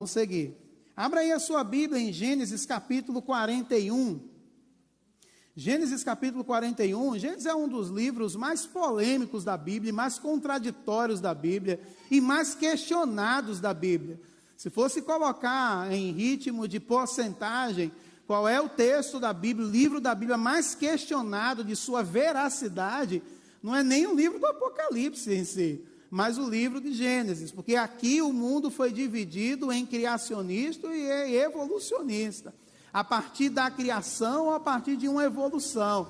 Vamos seguir. Abra aí a sua Bíblia em Gênesis capítulo 41. Gênesis capítulo 41. Gênesis é um dos livros mais polêmicos da Bíblia, mais contraditórios da Bíblia e mais questionados da Bíblia. Se fosse colocar em ritmo de porcentagem, qual é o texto da Bíblia, o livro da Bíblia mais questionado de sua veracidade, não é nem o livro do Apocalipse em si, mas o livro de Gênesis, porque aqui o mundo foi dividido em criacionista e evolucionista, a partir da criação ou a partir de uma evolução.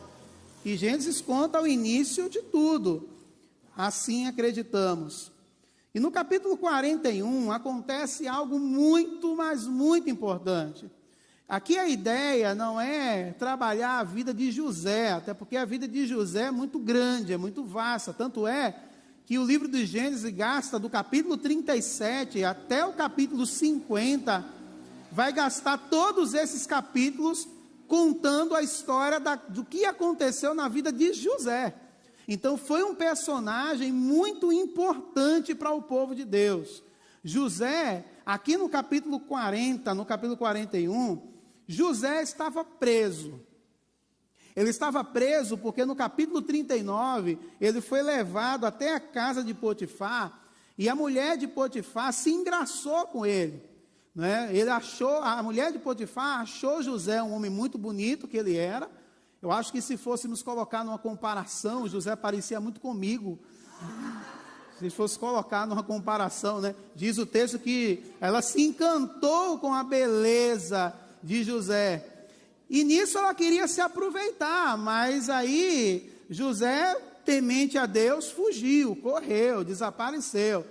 E Gênesis conta o início de tudo, assim acreditamos. E no capítulo 41 acontece algo muito, mas muito importante. Aqui a ideia não é trabalhar a vida de José, até porque a vida de José é muito grande, é muito vasta, tanto é que o livro de Gênesis gasta do capítulo 37 até o capítulo 50, vai gastar todos esses capítulos contando a história do que aconteceu na vida de José. Então foi um personagem muito importante para o povo de Deus. José, aqui no capítulo 40, no capítulo 41, José estava preso. Ele estava preso porque no capítulo 39, ele foi levado até a casa de Potifar, e a mulher de Potifar se engraçou com ele, né? A mulher de Potifar achou José um homem muito bonito que ele era. Eu acho que se fôssemos colocar numa comparação, José parecia muito comigo. Se fosse colocar numa comparação, né? Diz o texto que ela se encantou com a beleza de José. E nisso ela queria se aproveitar, mas aí José, temente a Deus, fugiu, correu, desapareceu.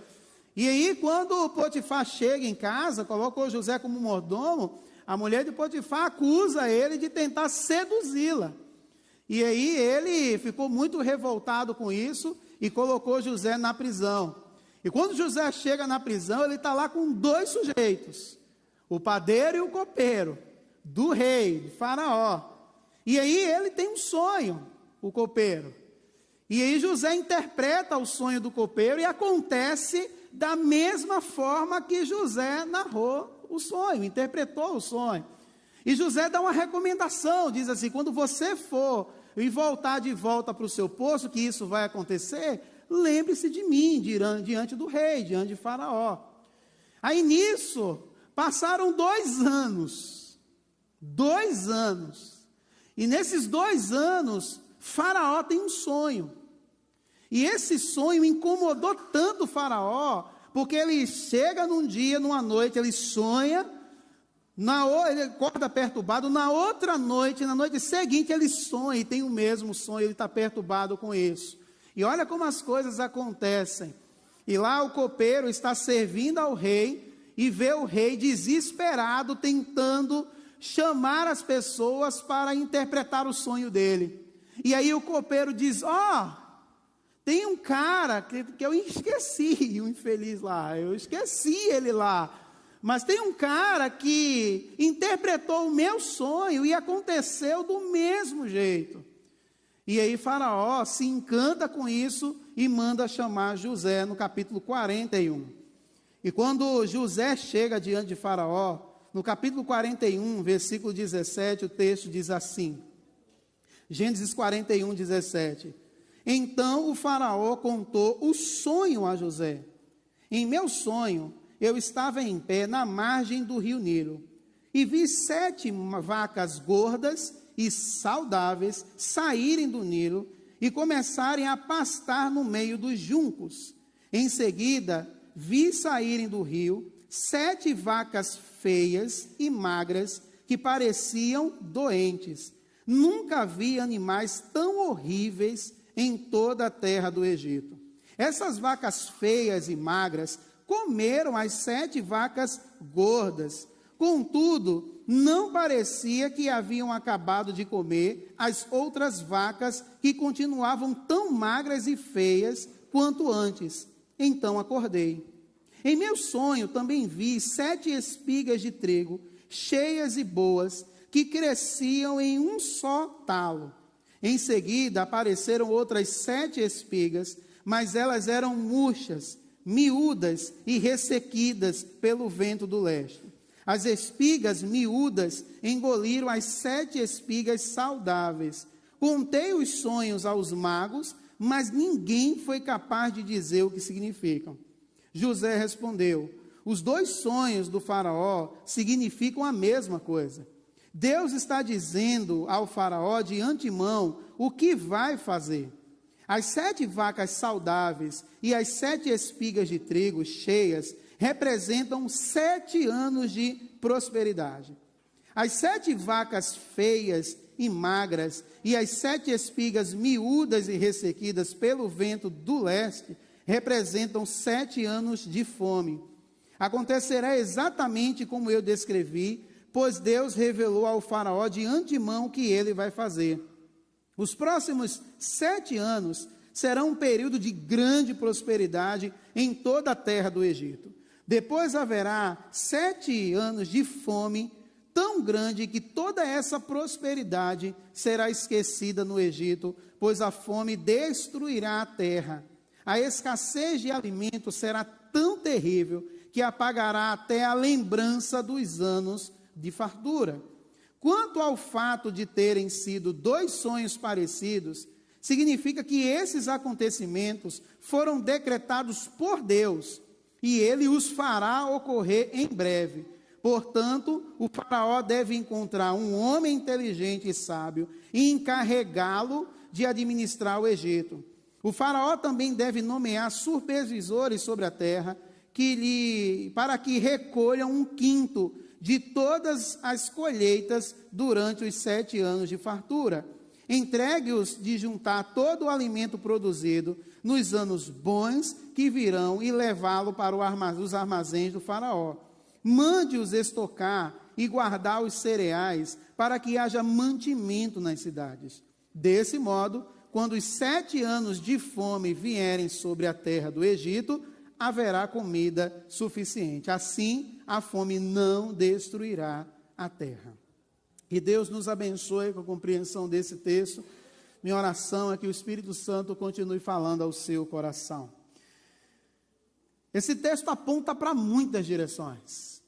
E aí quando Potifar chega em casa, colocou José como mordomo, a mulher de Potifar acusa ele de tentar seduzi-la. E aí ele ficou muito revoltado com isso e colocou José na prisão. E quando José chega na prisão, ele está lá com dois sujeitos, o padeiro e o copeiro, do rei, de Faraó. E aí ele tem um sonho, o copeiro. E aí José interpreta o sonho do copeiro e acontece da mesma forma que José narrou o sonho, interpretou o sonho. E José dá uma recomendação, diz assim: quando você for e voltar de volta para o seu posto, que isso vai acontecer, lembre-se de mim, diante do rei, diante de Faraó. Aí nisso, passaram 2 anos. 2 anos. E nesses 2 anos, Faraó tem um sonho. E esse sonho incomodou tanto o Faraó, porque ele chega num dia, numa noite, ele sonha, ele acorda perturbado, na outra noite, na noite seguinte, ele sonha e tem o mesmo sonho, ele está perturbado com isso. E olha como as coisas acontecem. E lá o copeiro está servindo ao rei, e vê o rei desesperado, tentando chamar as pessoas para interpretar o sonho dele. E aí o copeiro diz: tem um cara que eu esqueci, o infeliz lá, eu esqueci ele lá, mas tem um cara que interpretou o meu sonho e aconteceu do mesmo jeito. E aí Faraó se encanta com isso e manda chamar José no capítulo 41. E quando José chega diante de Faraó, no capítulo 41, versículo 17, o texto diz assim, Gênesis 41, 17. Então o Faraó contou o sonho a José. Em meu sonho, eu estava em pé na margem do rio Nilo, e vi 7 vacas gordas e saudáveis saírem do Nilo e começarem a pastar no meio dos juncos. Em seguida, vi saírem do rio 7 vacas feias e magras que pareciam doentes. Nunca vi animais tão horríveis em toda a terra do Egito. Essas vacas feias e magras comeram as 7 vacas gordas. Contudo, não parecia que haviam acabado de comer as outras vacas que continuavam tão magras e feias quanto antes. Então acordei. Em meu sonho também vi 7 espigas de trigo, cheias e boas, que cresciam em um só talo. Em seguida apareceram outras 7 espigas, mas elas eram murchas, miúdas e ressequidas pelo vento do leste. As espigas miúdas engoliram as 7 espigas saudáveis. Contei os sonhos aos magos, mas ninguém foi capaz de dizer o que significam. José respondeu: os 2 sonhos do faraó significam a mesma coisa. Deus está dizendo ao faraó de antemão o que vai fazer. As 7 vacas saudáveis e as 7 espigas de trigo cheias representam 7 anos de prosperidade. As 7 vacas feias e magras e as 7 espigas miúdas e ressequidas pelo vento do leste representam 7 anos de fome. Acontecerá exatamente como eu descrevi, pois Deus revelou ao faraó de antemão o que ele vai fazer. Os próximos 7 anos serão um período de grande prosperidade em toda a terra do Egito. Depois haverá 7 anos de fome tão grande que toda essa prosperidade será esquecida no Egito, pois a fome destruirá a terra. A escassez de alimento será tão terrível que apagará até a lembrança dos anos de fartura. Quanto ao fato de terem sido 2 sonhos parecidos, significa que esses acontecimentos foram decretados por Deus, e ele os fará ocorrer em breve. Portanto, o faraó deve encontrar um homem inteligente e sábio e encarregá-lo de administrar o Egito. O faraó também deve nomear supervisores sobre a terra para que recolham 1/5 de todas as colheitas durante os 7 anos de fartura. Entregue-os de juntar todo o alimento produzido nos anos bons que virão e levá-lo para os armazéns do faraó. Mande-os estocar e guardar os cereais para que haja mantimento nas cidades. Desse modo, quando os 7 anos de fome vierem sobre a terra do Egito, haverá comida suficiente. Assim, a fome não destruirá a terra. Que Deus nos abençoe com a compreensão desse texto. Minha oração é que o Espírito Santo continue falando ao seu coração. Esse texto aponta para muitas direções.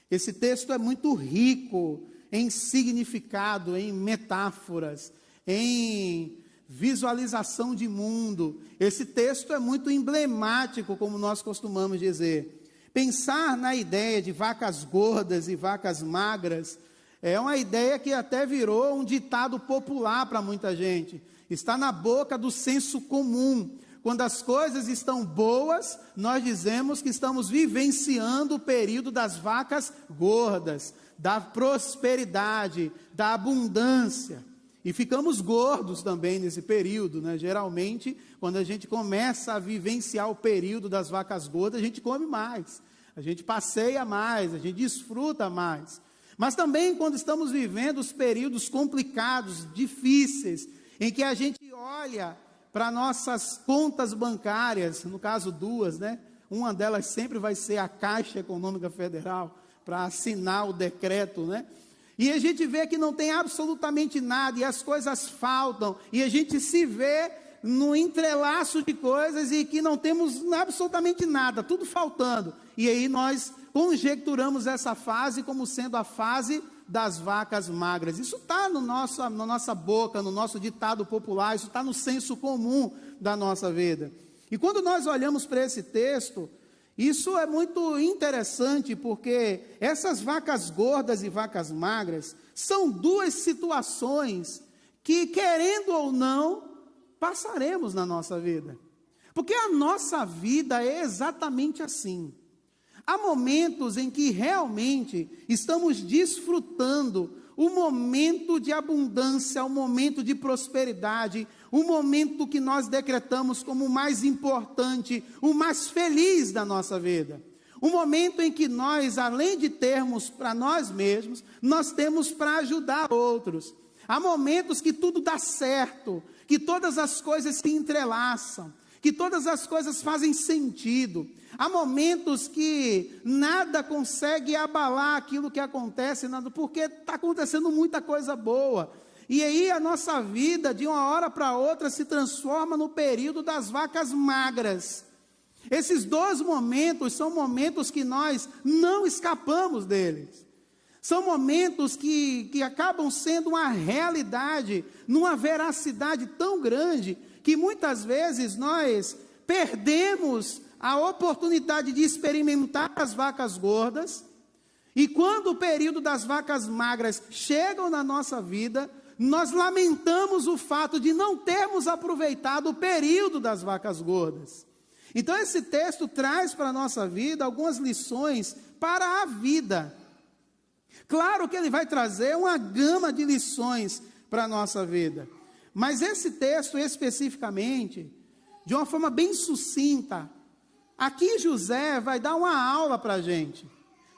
Esse texto é muito rico em significado, em metáforas, em visualização de mundo. Esse texto é muito emblemático, como nós costumamos dizer. Pensar na ideia de vacas gordas e vacas magras é uma ideia que até virou um ditado popular para muita gente. Está na boca do senso comum. Quando as coisas estão boas, nós dizemos que estamos vivenciando o período das vacas gordas, da prosperidade, da abundância. E ficamos gordos também nesse período, né? Geralmente, quando a gente começa a vivenciar o período das vacas gordas, a gente come mais, a gente passeia mais, a gente desfruta mais. Mas também quando estamos vivendo os períodos complicados, difíceis, em que a gente olha para nossas contas bancárias, no caso 2, né? Uma delas sempre vai ser a Caixa Econômica Federal, para assinar o decreto, né? E a gente vê que não tem absolutamente nada, e as coisas faltam, e a gente se vê no entrelaço de coisas, e que não temos absolutamente nada, tudo faltando. E aí nós conjecturamos essa fase como sendo a fase das vacas magras. Isso está na nossa boca, no nosso ditado popular, isso está no senso comum da nossa vida. E quando nós olhamos para esse texto, isso é muito interessante, porque essas vacas gordas e vacas magras são 2 situações que, querendo ou não, passaremos na nossa vida. Porque a nossa vida é exatamente assim. Há momentos em que realmente estamos desfrutando o momento de abundância, o momento de prosperidade, o momento que nós decretamos como o mais importante, o mais feliz da nossa vida. Um momento em que nós, além de termos para nós mesmos, nós temos para ajudar outros. Há momentos que tudo dá certo, que todas as coisas se entrelaçam, que todas as coisas fazem sentido. Há momentos que nada consegue abalar aquilo que acontece, porque está acontecendo muita coisa boa. E aí a nossa vida, de uma hora para outra, se transforma no período das vacas magras. Esses dois momentos são momentos que nós não escapamos deles. São momentos que acabam sendo uma realidade, numa veracidade tão grande, que muitas vezes nós perdemos a oportunidade de experimentar as vacas gordas, e quando o período das vacas magras chegam na nossa vida, nós lamentamos o fato de não termos aproveitado o período das vacas gordas. Então esse texto traz para a nossa vida algumas lições para a vida. Claro que ele vai trazer uma gama de lições para a nossa vida, mas esse texto especificamente, de uma forma bem sucinta, aqui José vai dar uma aula para a gente,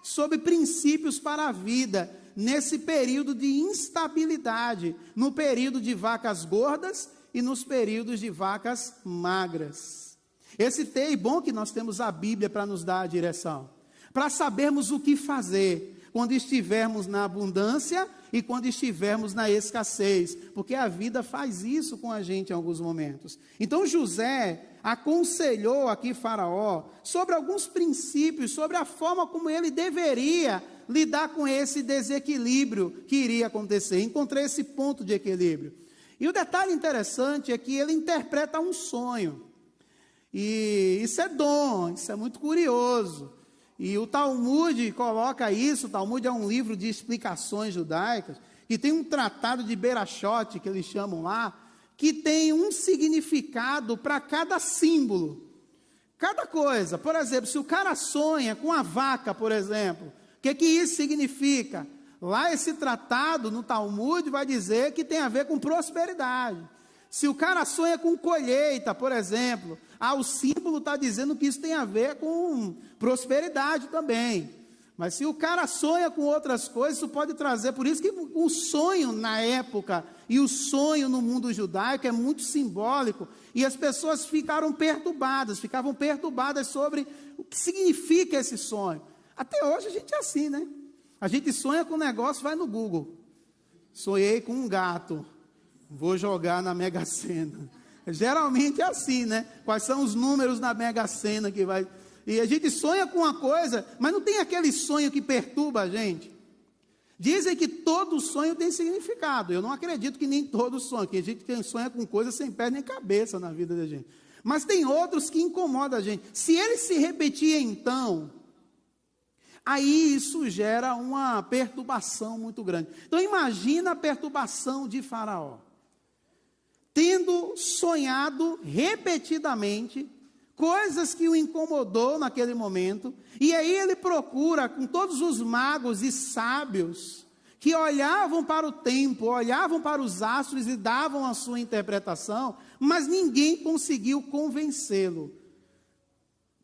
sobre princípios para a vida, nesse período de instabilidade, no período de vacas gordas e nos períodos de vacas magras. Esse texto, é bom que nós temos a Bíblia para nos dar a direção, para sabermos o que fazer, quando estivermos na abundância e quando estivermos na escassez, porque a vida faz isso com a gente em alguns momentos. Então José aconselhou aqui Faraó sobre alguns princípios, sobre a forma como ele deveria lidar com esse desequilíbrio que iria acontecer. Encontrei esse ponto de equilíbrio. E o detalhe interessante é que ele interpreta um sonho. E isso é dom, isso é muito curioso. E o Talmud coloca isso. O Talmud é um livro de explicações judaicas, que tem um tratado de Berachot, que eles chamam lá, que tem um significado para cada símbolo, cada coisa. Por exemplo, se o cara sonha com a vaca, por exemplo, o que isso significa? Lá esse tratado no Talmud vai dizer que tem a ver com prosperidade. Se o cara sonha com colheita, por exemplo, o símbolo está dizendo que isso tem a ver com prosperidade também. Mas se o cara sonha com outras coisas, isso pode trazer. Por isso que o sonho na época e o sonho no mundo judaico é muito simbólico. E as pessoas ficavam perturbadas sobre o que significa esse sonho. Até hoje a gente é assim, né? A gente sonha com um negócio, vai no Google. Sonhei com um gato, vou jogar na Mega Sena. Geralmente é assim, né? Quais são os números na Mega Sena que vai... E a gente sonha com uma coisa, mas não tem aquele sonho que perturba a gente. Dizem que todo sonho tem significado. Eu não acredito que nem todo sonho, que a gente sonha com coisas sem pé nem cabeça na vida da gente. Mas tem outros que incomodam a gente. Se ele se repetir então, aí isso gera uma perturbação muito grande. Então imagina a perturbação de Faraó, tendo sonhado repetidamente coisas que o incomodou naquele momento, e aí ele procura com todos os magos e sábios que olhavam para o tempo, olhavam para os astros e davam a sua interpretação, mas ninguém conseguiu convencê-lo.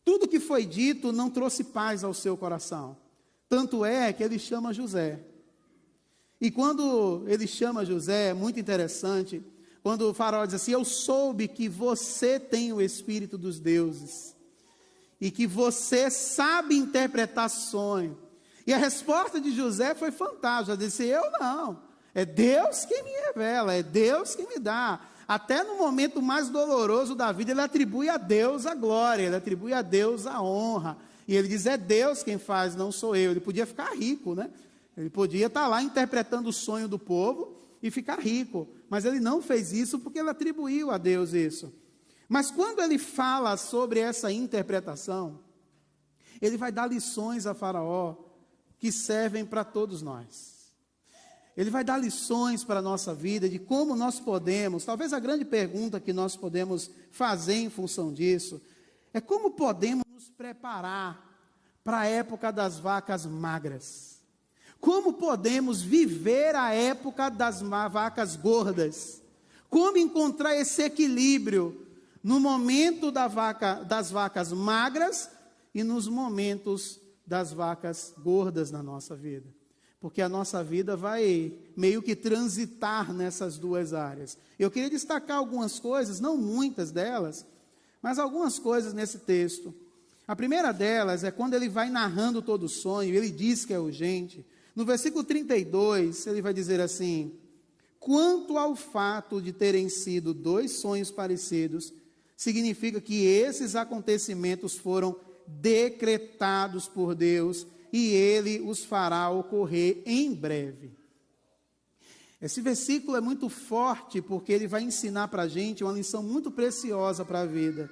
Tudo que foi dito não trouxe paz ao seu coração. Tanto é que ele chama José. E quando ele chama José, é muito interessante, quando o faraó diz assim: eu soube que você tem o Espírito dos deuses, e que você sabe interpretar sonho. E a resposta de José foi fantástica. Ele disse: eu não, é Deus que me revela, é Deus que me dá. Até no momento mais doloroso da vida, ele atribui a Deus a glória, ele atribui a Deus a honra. E ele diz: é Deus quem faz, não sou eu. Ele podia ficar rico, né? Ele podia estar lá interpretando o sonho do povo e ficar rico. Mas ele não fez isso porque ele atribuiu a Deus isso. Mas quando ele fala sobre essa interpretação, ele vai dar lições a Faraó que servem para todos nós. Ele vai dar lições para a nossa vida de como nós podemos, talvez a grande pergunta que nós podemos fazer em função disso, é como podemos nos preparar para a época das vacas magras. Como podemos viver a época das vacas gordas? Como encontrar esse equilíbrio no momento das vacas magras e nos momentos das vacas gordas na nossa vida? Porque a nossa vida vai meio que transitar nessas duas áreas. Eu queria destacar algumas coisas, não muitas delas, mas algumas coisas nesse texto. A primeira delas é quando ele vai narrando todo o sonho, ele diz que é urgente. No versículo 32, ele vai dizer assim: quanto ao fato de terem sido dois sonhos parecidos, significa que esses acontecimentos foram decretados por Deus e Ele os fará ocorrer em breve. Esse versículo é muito forte porque ele vai ensinar para a gente uma lição muito preciosa para a vida.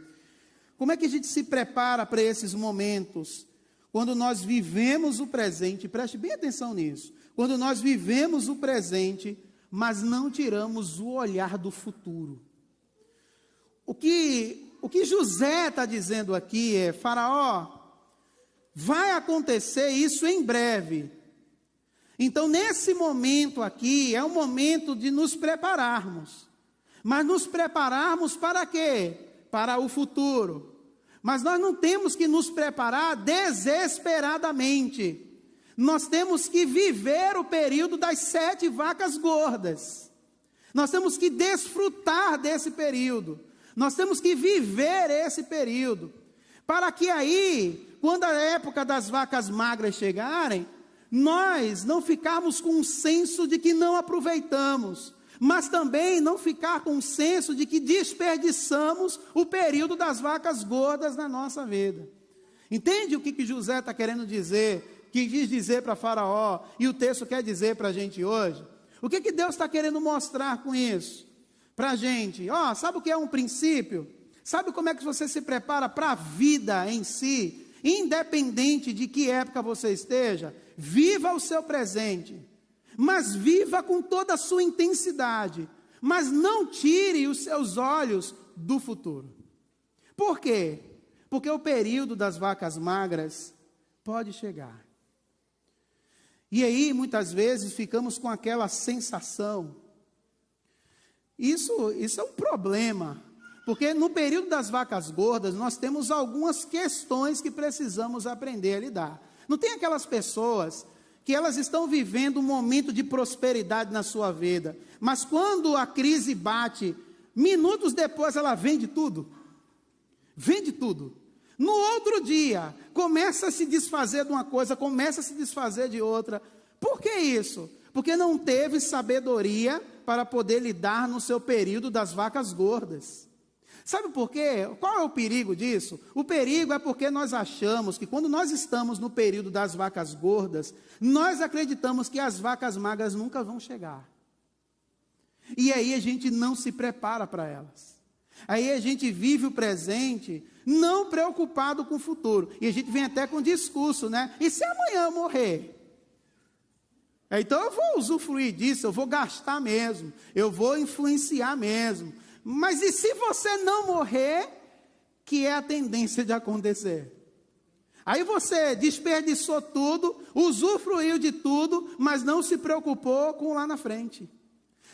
Como é que a gente se prepara para esses momentos? Quando nós vivemos o presente, preste bem atenção nisso. Quando nós vivemos o presente, mas não tiramos o olhar do futuro. O que José está dizendo aqui é: Faraó, vai acontecer isso em breve. Então, nesse momento aqui, é um momento de nos prepararmos. Mas nos prepararmos para quê? Para o futuro. Mas nós não temos que nos preparar desesperadamente. Nós temos que viver o período das 7 vacas gordas. Nós temos que desfrutar desse período. Nós temos que viver esse período. Para que aí, quando a época das vacas magras chegarem, nós não ficarmos com um senso de que não aproveitamos, mas também não ficar com um senso de que desperdiçamos o período das vacas gordas na nossa vida. Entende o que José está querendo dizer, que quis dizer para Faraó, e o texto quer dizer para a gente hoje? O que Deus está querendo mostrar com isso? Para a gente, sabe o que é um princípio? Sabe como é que você se prepara para a vida em si? Independente de que época você esteja, viva o seu presente, mas viva com toda a sua intensidade, mas não tire os seus olhos do futuro. Por quê? Porque o período das vacas magras pode chegar. E aí, muitas vezes, ficamos com aquela sensação. Isso é um problema. Porque no período das vacas gordas, nós temos algumas questões que precisamos aprender a lidar. Não tem aquelas pessoas que elas estão vivendo um momento de prosperidade na sua vida, mas quando a crise bate, minutos depois ela vende tudo. Vende tudo. No outro dia, começa a se desfazer de uma coisa, começa a se desfazer de outra. Por que isso? Porque não teve sabedoria para poder lidar no seu período das vacas gordas. Sabe por quê? Qual é o perigo disso? O perigo é porque nós achamos que quando nós estamos no período das vacas gordas, nós acreditamos que as vacas magras nunca vão chegar. E aí a gente não se prepara para elas. Aí a gente vive o presente não preocupado com o futuro. E a gente vem até com discurso, né? E se amanhã eu morrer? Então eu vou usufruir disso, eu vou gastar mesmo, eu vou influenciar mesmo. Mas e se você não morrer, que é a tendência de acontecer? Aí você desperdiçou tudo, usufruiu de tudo, mas não se preocupou com lá na frente.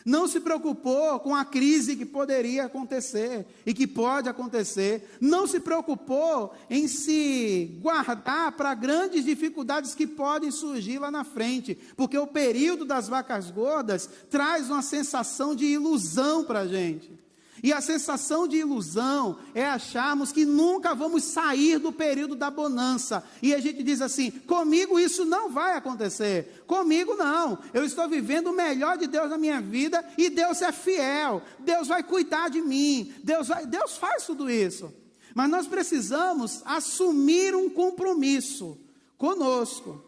Não se preocupou com a crise que poderia acontecer e que pode acontecer. Não se preocupou em se guardar para grandes dificuldades que podem surgir lá na frente. Porque o período das vacas gordas traz uma sensação de ilusão para a gente. E a sensação de ilusão é acharmos que nunca vamos sair do período da bonança. E a gente diz assim: comigo isso não vai acontecer. Comigo não. Eu estou vivendo o melhor de Deus na minha vida e Deus é fiel. Deus vai cuidar de mim. Deus faz tudo isso. Mas nós precisamos assumir um compromisso conosco.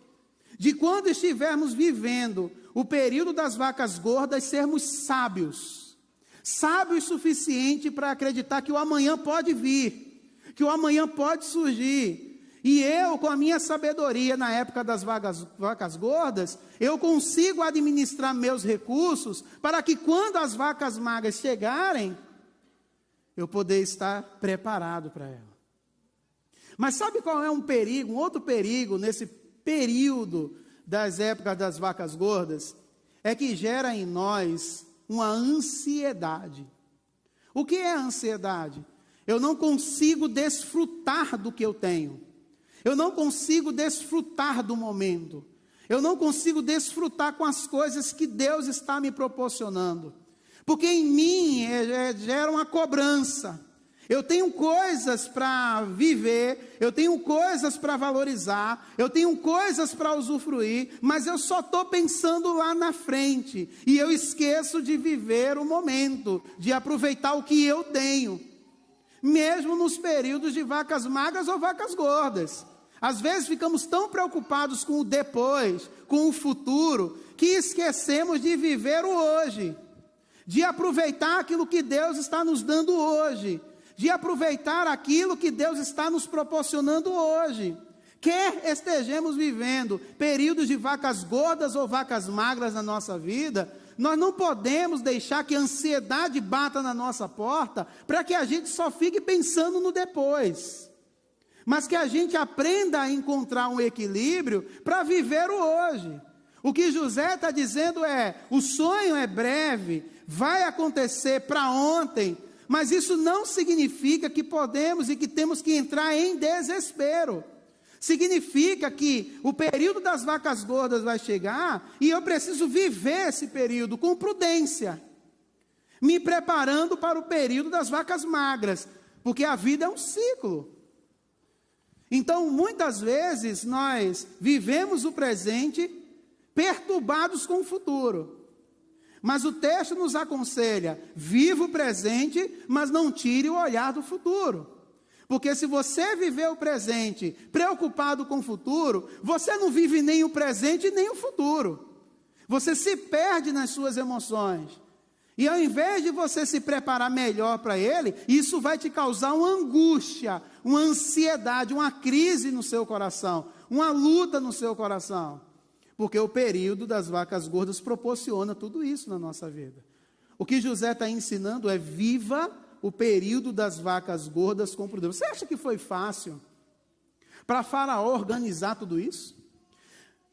De quando estivermos vivendo o período das vacas gordas, sermos sábios. Sábios o suficiente para acreditar que o amanhã pode vir, que o amanhã pode surgir. E eu, com a minha sabedoria na época das vacas gordas, eu consigo administrar meus recursos para que quando as vacas magras chegarem, eu poder estar preparado para ela. Mas sabe qual é um perigo, um outro perigo nesse período das épocas das vacas gordas? É que gera em nós uma ansiedade. O que é a ansiedade? Eu não consigo desfrutar do que eu tenho. Eu não consigo desfrutar do momento. Eu não consigo desfrutar com as coisas que Deus está me proporcionando. Porque em mim gera uma cobrança. Eu tenho coisas para viver, eu tenho coisas para valorizar, eu tenho coisas para usufruir, mas eu só estou pensando lá na frente, e eu esqueço de viver o momento, de aproveitar o que eu tenho. mesmo nos períodos de vacas magras ou vacas gordas. Às vezes ficamos tão preocupados com o depois, com o futuro, que esquecemos de viver o hoje, de aproveitar aquilo que Deus está nos dando hoje, de aproveitar aquilo que Deus está nos proporcionando hoje. Quer estejamos vivendo períodos de vacas gordas ou vacas magras na nossa vida, nós não podemos deixar que a ansiedade bata na nossa porta, para que a gente só fique pensando no depois, mas que a gente aprenda a encontrar um equilíbrio para viver o hoje. O que José está dizendo é, o sonho é breve, vai acontecer para ontem, mas isso não significa que podemos e que temos que entrar em desespero. Significa que o período das vacas gordas vai chegar e eu preciso viver esse período com prudência, me preparando para o período das vacas magras, porque a vida é um ciclo. Então, muitas vezes, nós vivemos o presente perturbados com o futuro. Mas o texto nos aconselha, viva o presente, mas não tire o olhar do futuro. Porque se você viver o presente preocupado com o futuro, você não vive nem o presente nem o futuro. Você se perde nas suas emoções. E ao invés de você se preparar melhor para ele, isso vai te causar uma angústia, uma ansiedade, uma crise no seu coração, uma luta no seu coração. Porque o período das vacas gordas proporciona tudo isso na nossa vida. O que José está ensinando é viva o período das vacas gordas com prudência. Você acha que foi fácil para Faraó organizar tudo isso?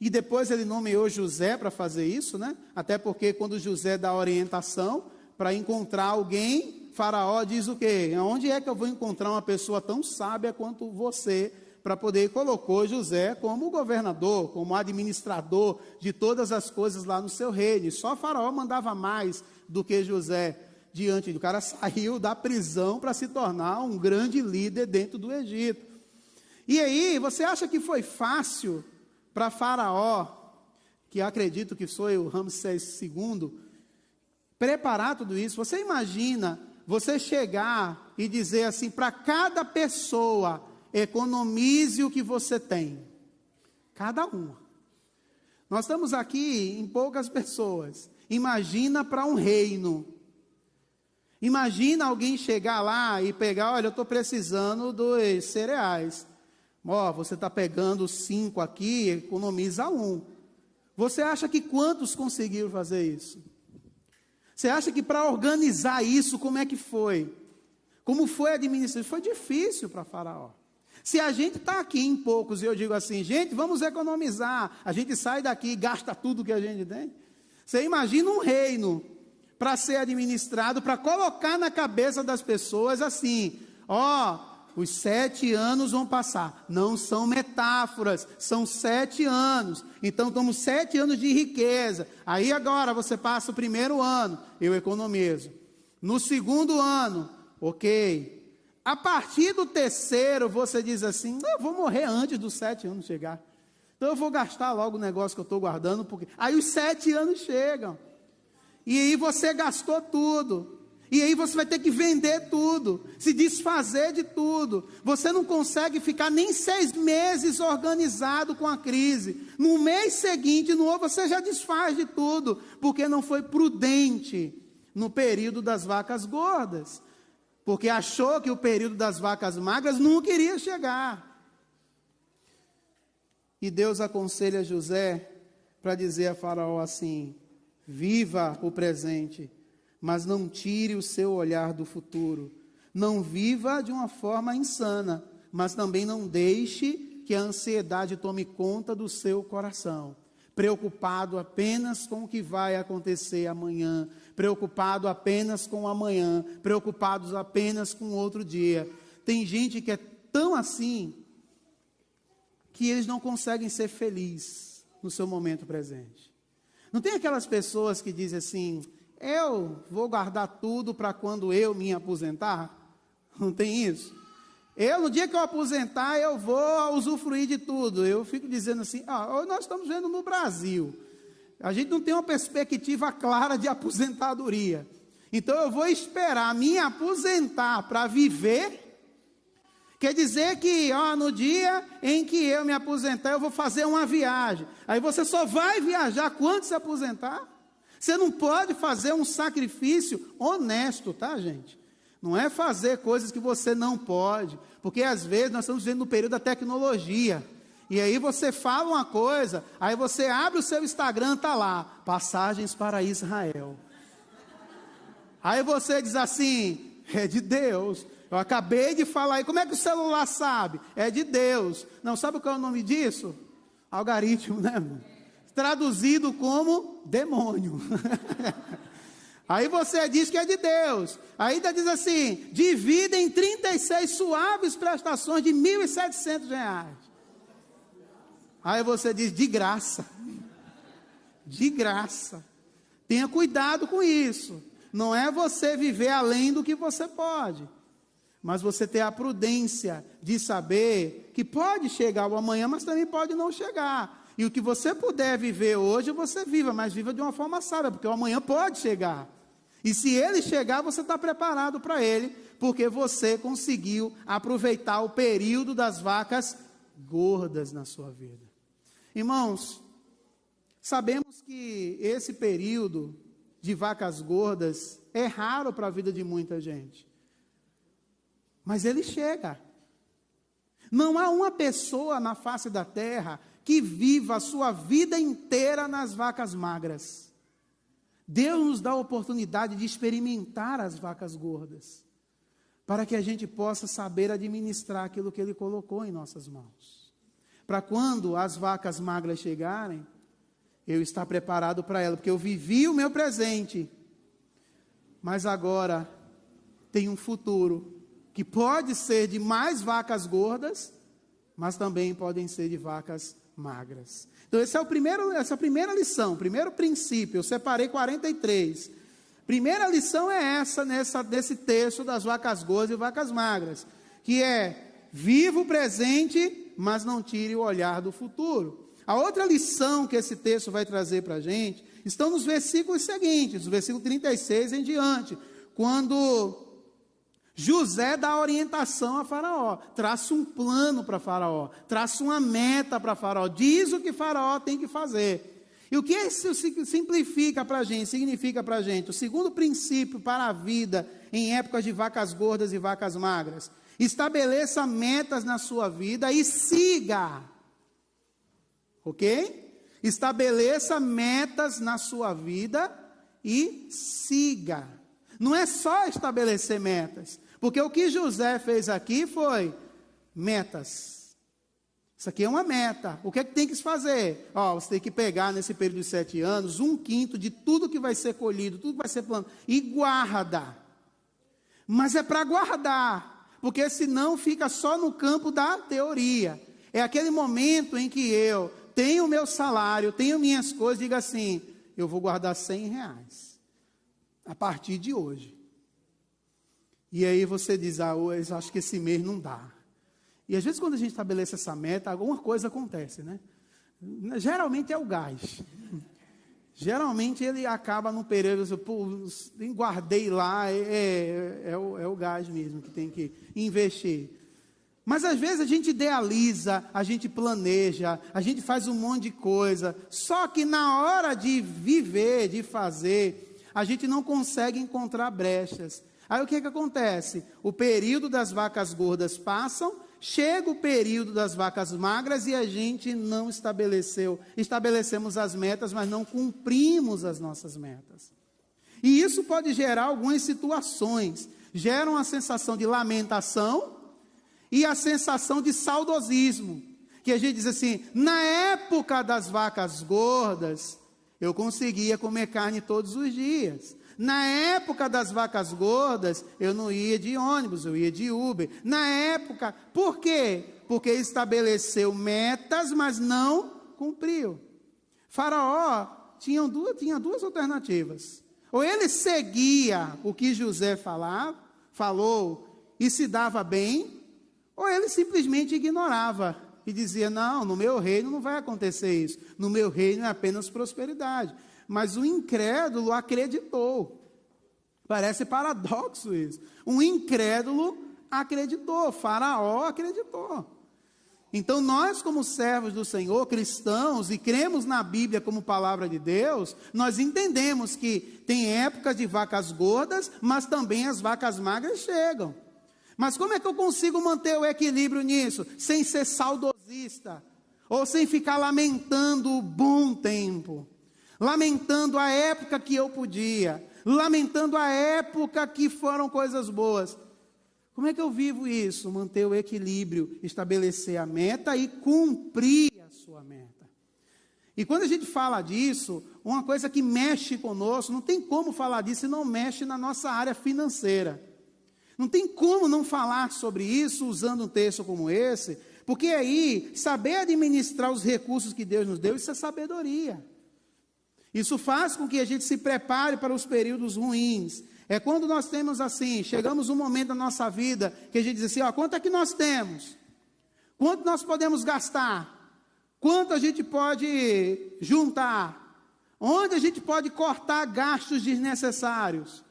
E depois ele nomeou José para fazer isso, né? Até porque quando José dá orientação para encontrar alguém, Faraó diz o quê? Onde é que eu vou encontrar uma pessoa tão sábia quanto você, para poder, colocou José como governador, como administrador de todas as coisas lá no seu reino. E só Faraó mandava mais do que José diante do cara. Saiu da prisão para se tornar um grande líder dentro do Egito. E aí, você acha que foi fácil para Faraó, que acredito que foi o Ramsés II, preparar tudo isso? Você imagina você chegar e dizer assim, para cada pessoa, economize o que você tem, cada uma. Nós estamos aqui em poucas pessoas, imagina para um reino. Imagina alguém chegar lá e pegar, olha, eu estou precisando dos cereais. Ó, você está pegando 5 aqui, economiza 1. Você acha que quantos conseguiram fazer isso? Você acha que para organizar isso, como é que foi? Como foi administrar? Foi difícil para Faraó. Se a gente está aqui em poucos e eu digo assim, gente, vamos economizar, a gente sai daqui e gasta tudo que a gente tem. Você imagina um reino para ser administrado, para colocar na cabeça das pessoas assim, ó, os 7 anos vão passar. Não são metáforas, são 7 anos. Então, estamos 7 anos de riqueza. Aí agora você passa o primeiro ano, eu economizo. No segundo ano, ok. A partir do terceiro, você diz assim, eu vou morrer antes dos 7 anos chegar. Então, eu vou gastar logo o negócio que eu estou guardando, porque aí os 7 anos chegam. E aí você gastou tudo. E aí você vai ter que vender tudo, se desfazer de tudo. Você não consegue ficar nem 6 meses organizado com a crise. No mês seguinte, no outro, você já desfaz de tudo, porque não foi prudente no período das vacas gordas. Porque achou que o período das vacas magras não queria chegar. E Deus aconselha José para dizer a Faraó assim, viva o presente, mas não tire o seu olhar do futuro. Não viva de uma forma insana, mas também não deixe que a ansiedade tome conta do seu coração. Preocupado apenas com o que vai acontecer amanhã, preocupado apenas com o amanhã, preocupados apenas com outro dia. Tem gente que é tão assim, que eles não conseguem ser felizes no seu momento presente. Não tem aquelas pessoas que dizem assim, eu vou guardar tudo para quando eu me aposentar? Não tem isso? No dia que eu aposentar, eu vou usufruir de tudo. Eu fico dizendo assim, nós estamos vendo no Brasil. A gente não tem uma perspectiva clara de aposentadoria. Então eu vou esperar me aposentar para viver. Quer dizer que no dia em que eu me aposentar, eu vou fazer uma viagem. Aí você só vai viajar quando se aposentar. Você não pode fazer um sacrifício honesto, tá, gente? Não é fazer coisas que você não pode. Porque às vezes nós estamos vivendo no período da tecnologia. E aí você fala uma coisa, aí você abre o seu Instagram, está lá, passagens para Israel. Aí você diz assim, é de Deus. Eu acabei de falar, e como é que o celular sabe? É de Deus. Não, sabe qual é o nome disso? Algoritmo, né, irmão? Traduzido como demônio. Aí você diz que é de Deus. Aí ainda diz assim, divida em 36 suaves prestações de R$ 1.700. Aí você diz, de graça. De graça. Tenha cuidado com isso. Não é você viver além do que você pode. Mas você ter a prudência de saber que pode chegar o amanhã, mas também pode não chegar. E o que você puder viver hoje, você viva, mas viva de uma forma sábia, porque o amanhã pode chegar. E se ele chegar, você está preparado para ele, porque você conseguiu aproveitar o período das vacas gordas na sua vida. Irmãos, sabemos que esse período de vacas gordas é raro para a vida de muita gente. Mas ele chega. Não há uma pessoa na face da terra que viva a sua vida inteira nas vacas magras. Deus nos dá a oportunidade de experimentar as vacas gordas, para que a gente possa saber administrar aquilo que Ele colocou em nossas mãos. Para quando as vacas magras chegarem, eu estar preparado para elas, porque eu vivi o meu presente, mas agora tem um futuro, que pode ser de mais vacas gordas, mas também podem ser de vacas magras. Então essa é a primeira lição, primeiro princípio. Eu separei 43. Primeira lição é essa, desse texto das vacas gordas e vacas magras, que é, viva o presente, mas não tire o olhar do futuro. A outra lição que esse texto vai trazer para a gente, estão nos versículos seguintes, do versículo 36 em diante, quando José dá orientação a Faraó, traça um plano para Faraó, traça uma meta para Faraó, diz o que Faraó tem que fazer. E o que isso significa para a gente? O segundo princípio para a vida em épocas de vacas gordas e vacas magras: estabeleça metas na sua vida e siga. Ok? Estabeleça metas na sua vida e siga. Não é só estabelecer metas, porque o que José fez aqui foi metas. Isso aqui é uma meta. O que é que tem que se fazer? Você tem que pegar nesse período de 7 anos, 1/5 de tudo que vai ser colhido, tudo que vai ser plantado, e guarda. Mas é para guardar, porque senão fica só no campo da teoria. É aquele momento em que eu tenho o meu salário, tenho minhas coisas, diga assim, eu vou guardar R$100. A partir de hoje. E aí você diz, eu acho que esse mês não dá. E às vezes quando a gente estabelece essa meta, alguma coisa acontece, né? Geralmente é o gás. Geralmente ele acaba num período, guardei lá, é o gás mesmo que tem que investir. Mas às vezes a gente idealiza, a gente planeja, a gente faz um monte de coisa, só que na hora de viver, de fazer, a gente não consegue encontrar brechas. Aí o que acontece? O período das vacas gordas passam, chega o período das vacas magras e a gente não estabelecemos as metas, mas não cumprimos as nossas metas. E isso pode gerar algumas situações. Gera uma sensação de lamentação e a sensação de saudosismo. Que a gente diz assim, na época das vacas gordas, eu conseguia comer carne todos os dias. Na época das vacas gordas, eu não ia de ônibus, eu ia de Uber. Na época, por quê? Porque estabeleceu metas, mas não cumpriu. Faraó tinha duas alternativas. Ou ele seguia o que José falou e se dava bem, ou ele simplesmente ignorava. E dizia, não, no meu reino não vai acontecer isso. No meu reino é apenas prosperidade. Mas o incrédulo acreditou. Parece paradoxo isso. Um incrédulo acreditou, Faraó acreditou. Então nós, como servos do Senhor, cristãos, e cremos na Bíblia como palavra de Deus, nós entendemos que tem épocas de vacas gordas, mas também as vacas magras chegam. Mas como é que eu consigo manter o equilíbrio nisso? Sem ser saudosista, ou sem ficar lamentando o bom tempo, lamentando a época que eu podia, lamentando a época que foram coisas boas. Como é que eu vivo isso? Manter o equilíbrio, estabelecer a meta e cumprir a sua meta. E quando a gente fala disso, uma coisa que mexe conosco, não tem como falar disso e não mexe na nossa área financeira. Não tem como não falar sobre isso usando um texto como esse, porque aí, saber administrar os recursos que Deus nos deu, isso é sabedoria. Isso faz com que a gente se prepare para os períodos ruins. É quando nós temos assim, chegamos um momento da nossa vida, que a gente diz assim, ó, quanto é que nós temos? Quanto nós podemos gastar? Quanto a gente pode juntar? Onde a gente pode cortar gastos desnecessários?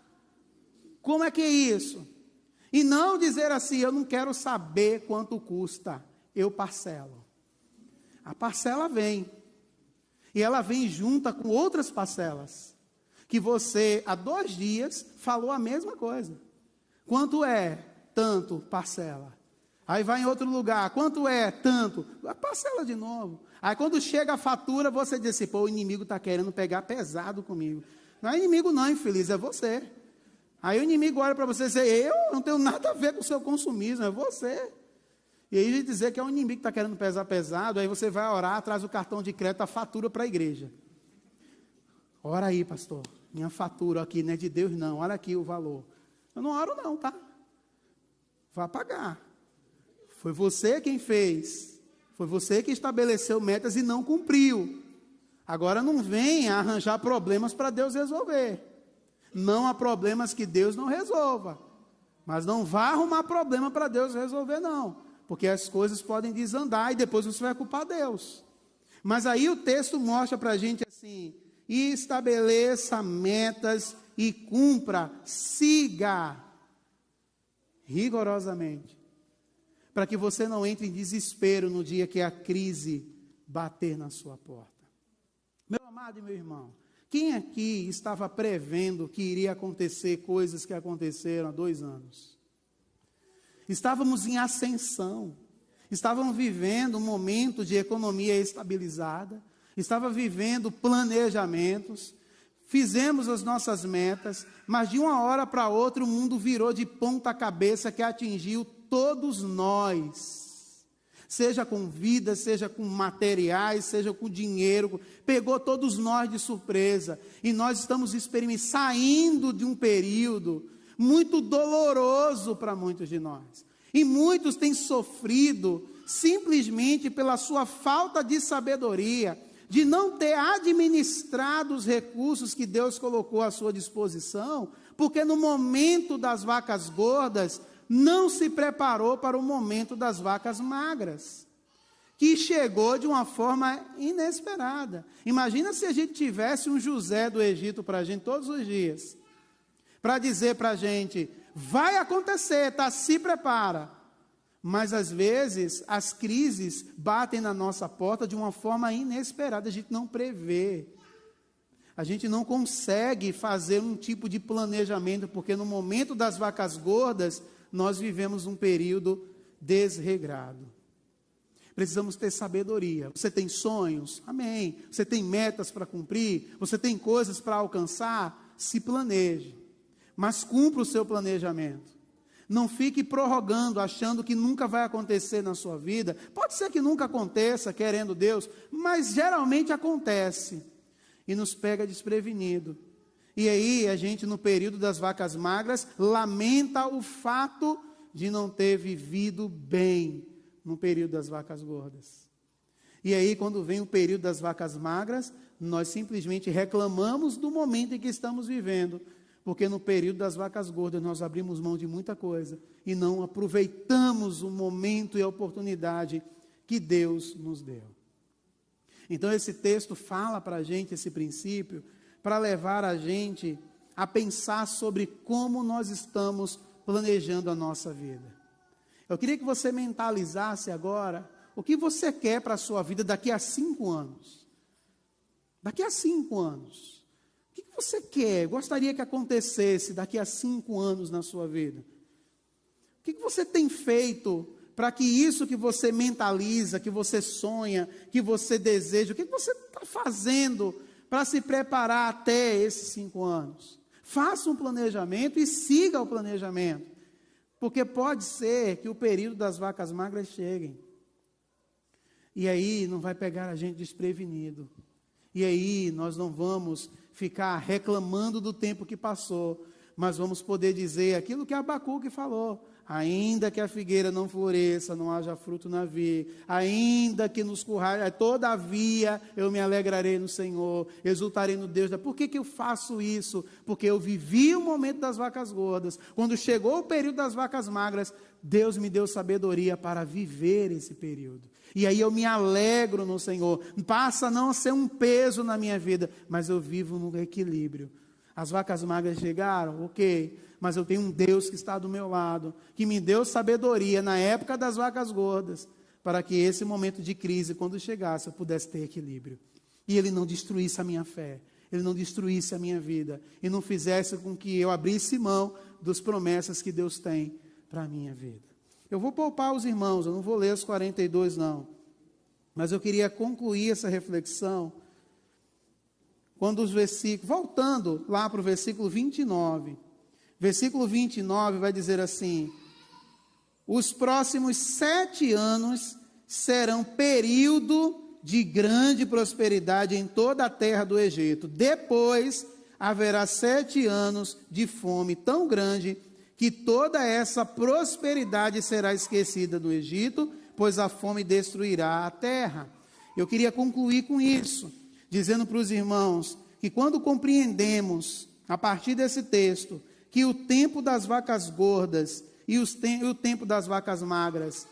Como é que é isso? E não dizer assim, eu não quero saber quanto custa, eu parcelo. A parcela vem. E ela vem junta com outras parcelas. Que você, há 2 dias, falou a mesma coisa. Quanto é? Tanto, parcela. Aí vai em outro lugar, quanto é? Tanto, parcela de novo. Aí quando chega a fatura, você diz assim, pô, o inimigo está querendo pegar pesado comigo. Não é inimigo não, infeliz, é você. Aí o inimigo olha para você e diz, eu não tenho nada a ver com o seu consumismo, é você. E aí ele dizer que é o inimigo que está querendo pesar pesado, aí você vai orar, traz o cartão de crédito, a fatura para a igreja. Ora aí, pastor. Minha fatura aqui não é de Deus não, olha aqui o valor. Eu não oro não, tá? Vá pagar. Foi você quem fez. Foi você que estabeleceu metas e não cumpriu. Agora não venha arranjar problemas para Deus resolver. Não há problemas que Deus não resolva. Mas não vá arrumar problema para Deus resolver não. Porque as coisas podem desandar e depois você vai culpar Deus. Mas aí o texto mostra para a gente assim... E estabeleça metas e cumpra, siga rigorosamente, para que você não entre em desespero no dia que a crise bater na sua porta. Meu amado e meu irmão, quem aqui estava prevendo que iria acontecer coisas que aconteceram há 2 anos? Estávamos em ascensão, estávamos vivendo um momento de economia estabilizada, estava vivendo planejamentos, fizemos as nossas metas, mas de uma hora para outra o mundo virou de ponta cabeça que atingiu todos nós, seja com vida, seja com materiais, seja com dinheiro, pegou todos nós de surpresa, e nós estamos saindo de um período muito doloroso para muitos de nós, e muitos têm sofrido simplesmente pela sua falta de sabedoria, de não ter administrado os recursos que Deus colocou à sua disposição, porque no momento das vacas gordas, não se preparou para o momento das vacas magras, que chegou de uma forma inesperada. Imagina se a gente tivesse um José do Egito para a gente todos os dias, para dizer para a gente, vai acontecer, tá? Se prepara. Mas às vezes as crises batem na nossa porta de uma forma inesperada, a gente não prevê. A gente não consegue fazer um tipo de planejamento, porque no momento das vacas gordas, nós vivemos um período desregrado. Precisamos ter sabedoria. Você tem sonhos? Amém. Você tem metas para cumprir? Você tem coisas para alcançar? Se planeje. Mas cumpra o seu planejamento. Não fique prorrogando, achando que nunca vai acontecer na sua vida. Pode ser que nunca aconteça, querendo Deus, mas geralmente acontece. E nos pega desprevenido. E aí a gente, no período das vacas magras, lamenta o fato de não ter vivido bem no período das vacas gordas. E aí, quando vem o período das vacas magras, nós simplesmente reclamamos do momento em que estamos vivendo. Porque no período das vacas gordas nós abrimos mão de muita coisa e não aproveitamos o momento e a oportunidade que Deus nos deu. Então esse texto fala para a gente esse princípio, para levar a gente a pensar sobre como nós estamos planejando a nossa vida. Eu queria que você mentalizasse agora o que você quer para a sua vida daqui a 5 anos. Daqui a 5 anos. O que você quer, gostaria que acontecesse daqui a 5 anos na sua vida? O que você tem feito para que isso que você mentaliza, que você sonha, que você deseja, o que você está fazendo para se preparar até esses 5 anos? Faça um planejamento e siga o planejamento, porque pode ser que o período das vacas magras chegue, e aí não vai pegar a gente desprevenido, e aí nós não vamos ficar reclamando do tempo que passou, mas vamos poder dizer aquilo que Abacuque falou: ainda que a figueira não floresça, não haja fruto na viga, ainda que nos currais, todavia eu me alegrarei no Senhor, exultarei no Deus. Por que eu faço isso? Porque eu vivi o momento das vacas gordas. Quando chegou o período das vacas magras, Deus me deu sabedoria para viver esse período. E aí eu me alegro no Senhor. Passa a não ser um peso na minha vida, mas eu vivo no equilíbrio. As vacas magras chegaram, ok, mas eu tenho um Deus que está do meu lado, que me deu sabedoria na época das vacas gordas, para que esse momento de crise, quando chegasse, eu pudesse ter equilíbrio. E Ele não destruísse a minha fé, Ele não destruísse a minha vida, e não fizesse com que eu abrisse mão das promessas que Deus tem para a minha vida. Eu vou poupar os irmãos, eu não vou ler os 42 não, mas eu queria concluir essa reflexão quando os versículos, voltando lá para o versículo 29, versículo 29 vai dizer assim: os próximos 7 anos serão período de grande prosperidade em toda a terra do Egito. Depois haverá 7 anos de fome tão grande que toda essa prosperidade será esquecida do Egito, pois a fome destruirá a terra. Eu queria concluir com isso, dizendo para os irmãos que quando compreendemos, a partir desse texto, que o tempo das vacas gordas e o tempo das vacas magras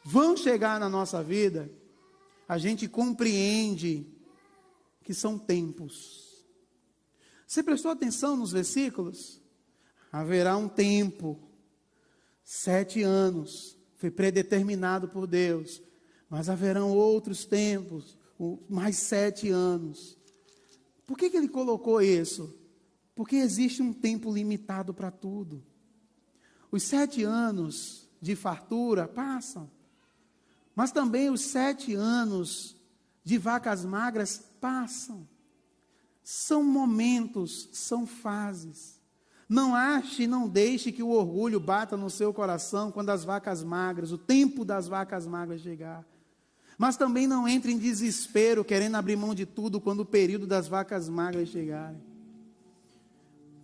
vão chegar na nossa vida, a gente compreende que são tempos. Você prestou atenção nos versículos? Haverá um tempo, 7 anos, foi predeterminado por Deus, mas haverão outros tempos, mais 7 anos. Por que Ele colocou isso? Porque existe um tempo limitado para tudo. Os 7 anos de fartura passam, mas também os 7 anos de vacas magras passam. São momentos, são fases. Não ache e não deixe que o orgulho bata no seu coração quando as vacas magras, o tempo das vacas magras chegar. Mas também não entre em desespero, querendo abrir mão de tudo quando o período das vacas magras chegarem.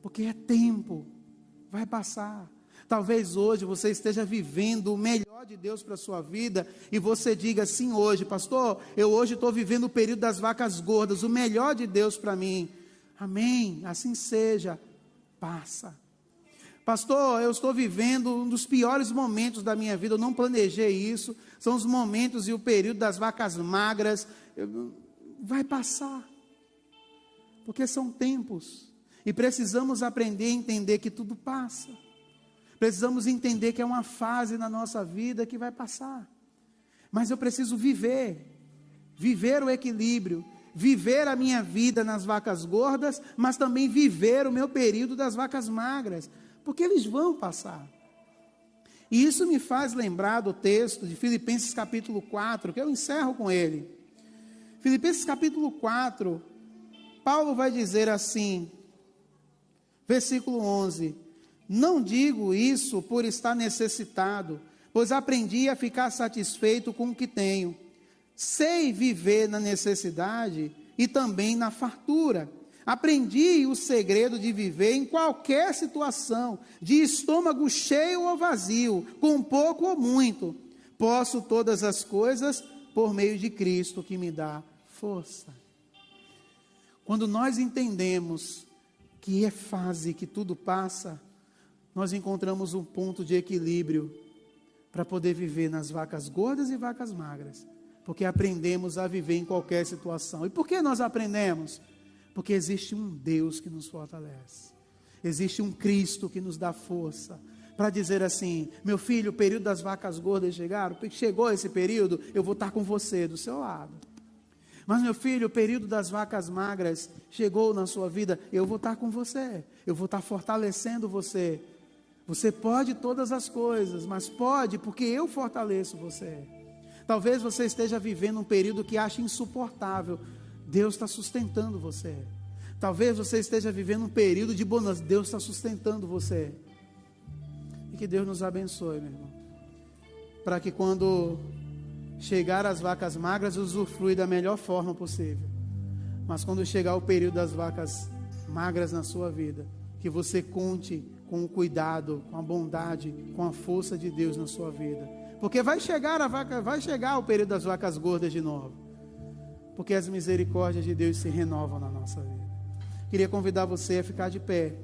Porque é tempo, vai passar. Talvez hoje você esteja vivendo o melhor de Deus para a sua vida e você diga assim hoje: pastor, eu hoje estou vivendo o período das vacas gordas, o melhor de Deus para mim. Amém, assim seja. Passa. Pastor, eu estou vivendo um dos piores momentos da minha vida, eu não planejei isso, são os momentos e o período das vacas magras, vai passar, porque são tempos, e precisamos aprender a entender que tudo passa, precisamos entender que é uma fase na nossa vida que vai passar, mas eu preciso viver o equilíbrio, viver a minha vida nas vacas gordas, mas também viver o meu período das vacas magras, porque eles vão passar. E isso me faz lembrar do texto de Filipenses capítulo 4, que eu encerro com ele. Filipenses capítulo 4, Paulo vai dizer assim, versículo 11: não digo isso por estar necessitado, pois aprendi a ficar satisfeito com o que tenho. Sei viver na necessidade e também na fartura. Aprendi o segredo de viver em qualquer situação, de estômago cheio ou vazio, com pouco ou muito. Posso todas as coisas por meio de Cristo que me dá força. Quando nós entendemos que é fase, que tudo passa, nós encontramos um ponto de equilíbrio para poder viver nas vacas gordas e vacas magras. Porque aprendemos a viver em qualquer situação. E por que nós aprendemos? Porque existe um Deus que nos fortalece. Existe um Cristo que nos dá força para dizer assim: meu filho, o período das vacas gordas chegou esse período, eu vou estar com você, do seu lado. Mas meu filho, o período das vacas magras chegou na sua vida, eu vou estar com você, eu vou estar fortalecendo você. Você pode todas as coisas, mas pode porque eu fortaleço você. Talvez você esteja vivendo um período que acha insuportável, Deus está sustentando você. Talvez você esteja vivendo um período de bonança, Deus está sustentando você. E que Deus nos abençoe, meu irmão, para que quando chegar as vacas magras, usufrui da melhor forma possível. Mas quando chegar o período das vacas magras na sua vida, que você conte com o cuidado, com a bondade, com a força de Deus na sua vida. Porque vai chegar o período das vacas gordas de novo. Porque as misericórdias de Deus se renovam na nossa vida. Queria convidar você a ficar de pé.